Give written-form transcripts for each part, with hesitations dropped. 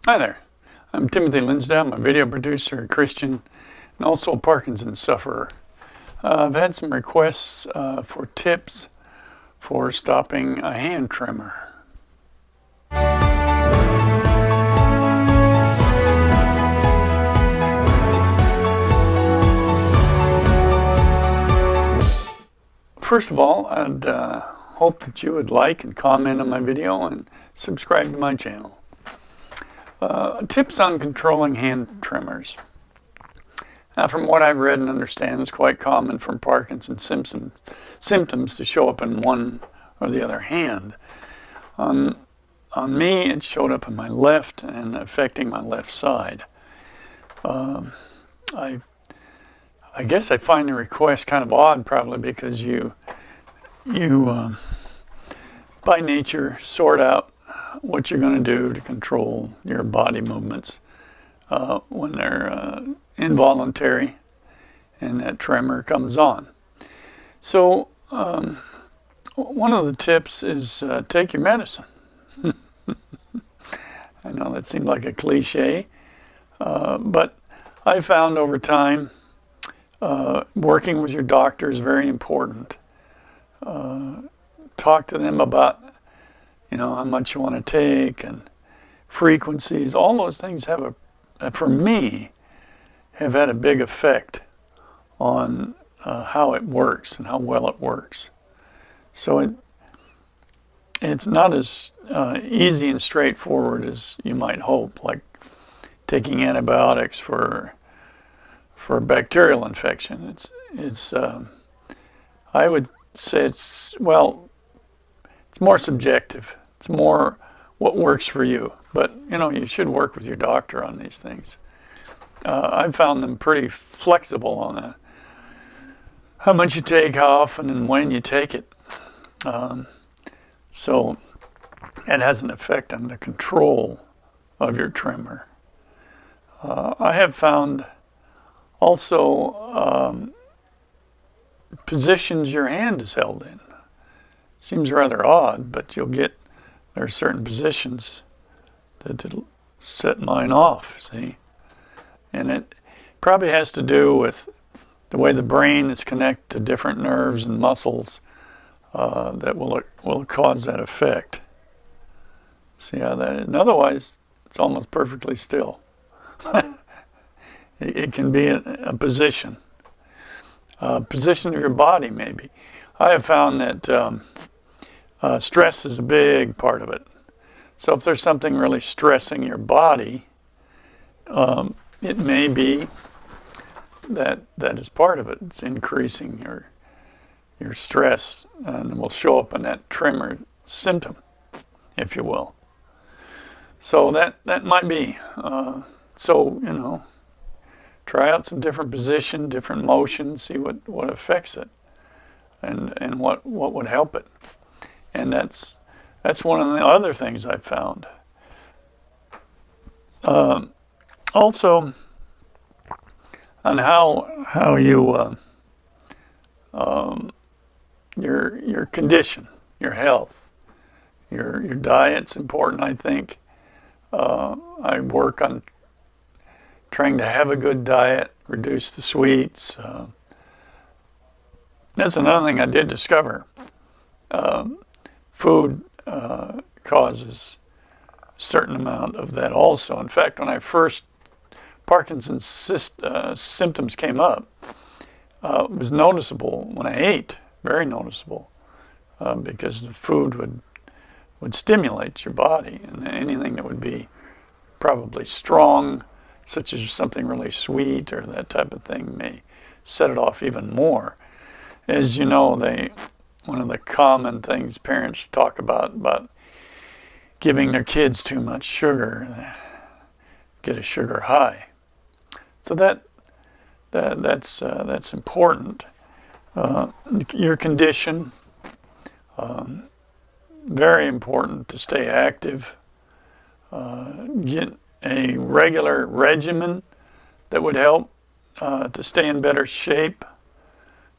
Hi there, I'm Timothy Linsdale. I'm a video producer, a Christian, and also a Parkinson's sufferer. I've had some requests for tips for stopping a hand tremor. First of all, I'd hope that you would like and comment on my video and subscribe to my channel. Tips on controlling hand tremors. Now, from what I've read and understand, it's quite common for Parkinson's symptoms to show up in one or the other hand. On me, it showed up in my left and affecting my left side. I guess I find the request kind of odd, probably because you by nature sort out what you're going to do to control your body movements when they're involuntary and that tremor comes on. So one of the tips is take your medicine. I know that seemed like a cliche, but I found over time working with your doctor is very important. Talk to them about how much you want to take and frequencies. All those things have for me, have had a big effect on how it works and how well it works. So it's not as easy and straightforward as you might hope, like taking antibiotics for bacterial infection. I would say it's more subjective. It's more what works for you. But, you should work with your doctor on these things. I've found them pretty flexible on that. How much you take, how often, and when you take it. So it has an effect on the control of your tremor. I have found also positions your hand is held in. Seems rather odd, but there are certain positions that set mine off, see? And it probably has to do with the way the brain is connected to different nerves and muscles that will cause that effect. See how that is? And otherwise, it's almost perfectly still. It can be a position. Position of your body, maybe. I have found that stress is a big part of it. So if there's something really stressing your body, it may be that is part of it. It's increasing your stress, and will show up in that tremor symptom, if you will. So that might be. Try out some different position, different motion, see what affects it, and what would help it. And that's one of the other things I've found. Also, on how you your condition, your health, your diet's important. I think I work on trying to have a good diet, reduce the sweets. That's another thing I did discover. Food causes a certain amount of that also. In fact, when I first Parkinson's symptoms came up, it was noticeable when I ate, very noticeable, because the food would stimulate your body, and anything that would be probably strong, such as something really sweet or that type of thing, may set it off even more. As you know, one of the common things parents talk about giving their kids too much sugar, get a sugar high. So that's important. Your condition, very important to stay active. Get a regular regimen that would help to stay in better shape.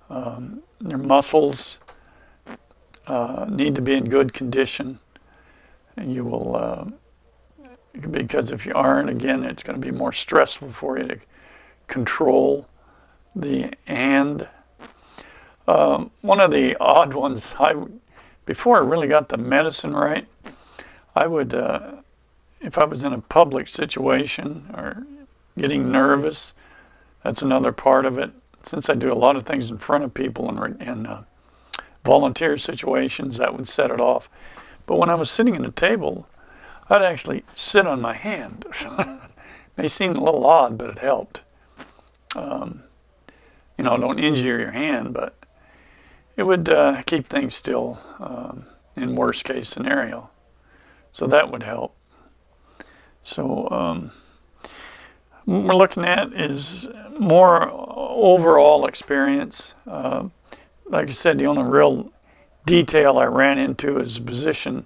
Your muscles need to be in good condition, and you will because if you aren't, again, it's going to be more stressful for you to control the hand. One of the odd ones, before I really got the medicine right, I would, if I was in a public situation or getting nervous, that's another part of it. Since I do a lot of things in front of people and volunteer situations, that would set it off. But when I was sitting at a table, I'd actually sit on my hand. May seem a little odd, but it helped. Don't injure your hand, but it would keep things still in worst case scenario. So that would help. So what we're looking at is more overall experience. Like I said, the only real detail I ran into is the position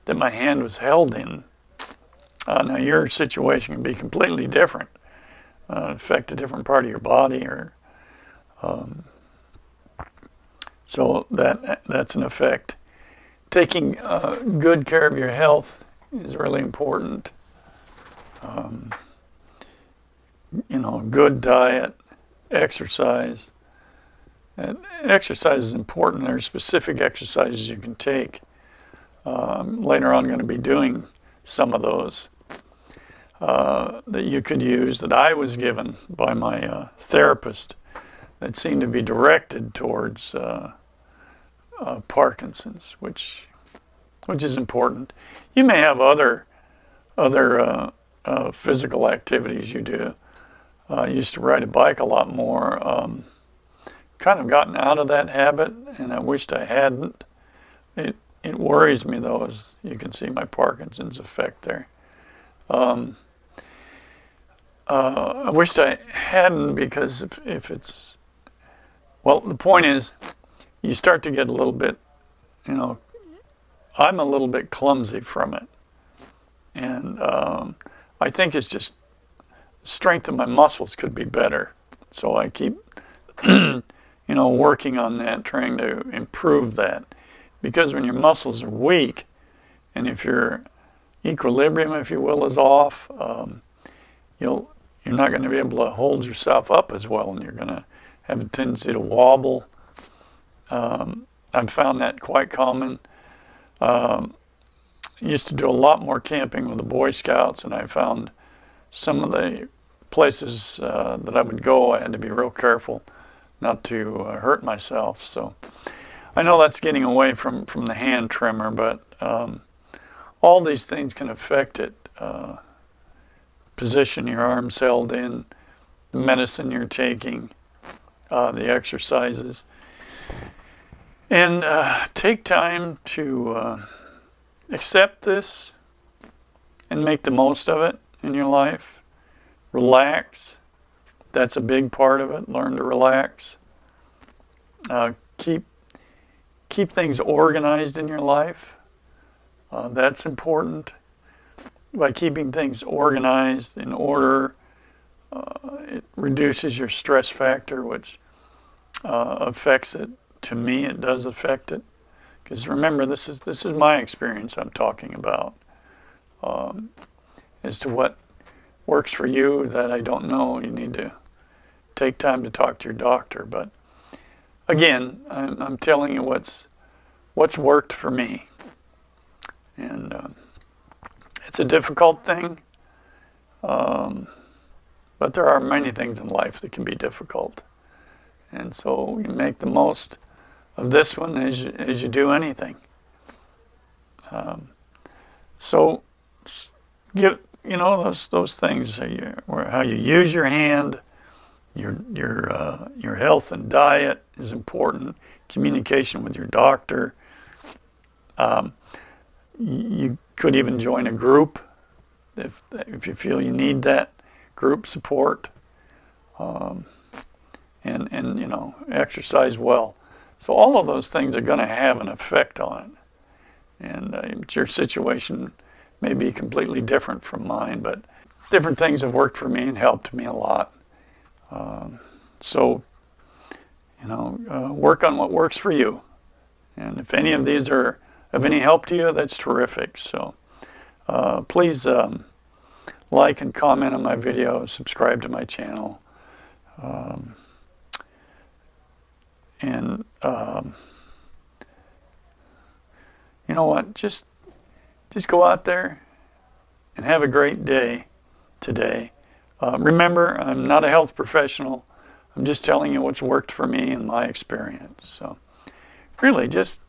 that my hand was held in. Now your situation can be completely different, affect a different part of your body, or so that's an effect. Taking good care of your health is really important. Good diet, exercise. And exercise is important. There are specific exercises you can take. Later on, I'm going to be doing some of those that you could use, that I was given by my therapist, that seemed to be directed towards Parkinson's, which is important. You may have other physical activities you do. I used to ride a bike a lot more. Kind of gotten out of that habit, and I wished I hadn't. It worries me, though, as you can see my Parkinson's effect there. I wished I hadn't, because if it's, well, the point is, you start to get a little bit, I'm a little bit clumsy from it. And I think it's just strength of my muscles could be better. So I keep, working on that, trying to improve that. Because when your muscles are weak, and if your equilibrium, if you will, is off, you're not going to be able to hold yourself up as well, and you're going to have a tendency to wobble. I've found that quite common. I used to do a lot more camping with the Boy Scouts, and I found some of the places that I would go, I had to be real careful not to hurt myself. So I know that's getting away from the hand tremor, but all these things can affect it. Position your arms held in, the medicine you're taking, the exercises. And take time to accept this and make the most of it in your life. Relax. That's a big part of it. Learn to relax. Keep things organized in your life. That's important. By keeping things organized, in order, it reduces your stress factor, which affects it. To me, it does affect it. Because remember, this is my experience I'm talking about. As to what works for you, that I don't know. You need to take time to talk to your doctor. But again, I'm telling you what's worked for me. And it's a difficult thing. But there are many things in life that can be difficult. And so you make the most of this one as you do anything. So get those things, how you use your hand, your health and diet is important. Communication with your doctor. You could even join a group if you feel you need that group support. And exercise well. So all of those things are going to have an effect on it. And your situation may be completely different from mine, but different things have worked for me and helped me a lot. Work on what works for you. And if any of these are of any help to you, that's terrific. So please like and comment on my videos, subscribe to my channel. And you know what? Just go out there and have a great day today. Remember, I'm not a health professional. I'm just telling you what's worked for me and my experience. So really, just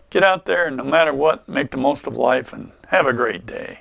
get out there and no matter what, make the most of life and have a great day.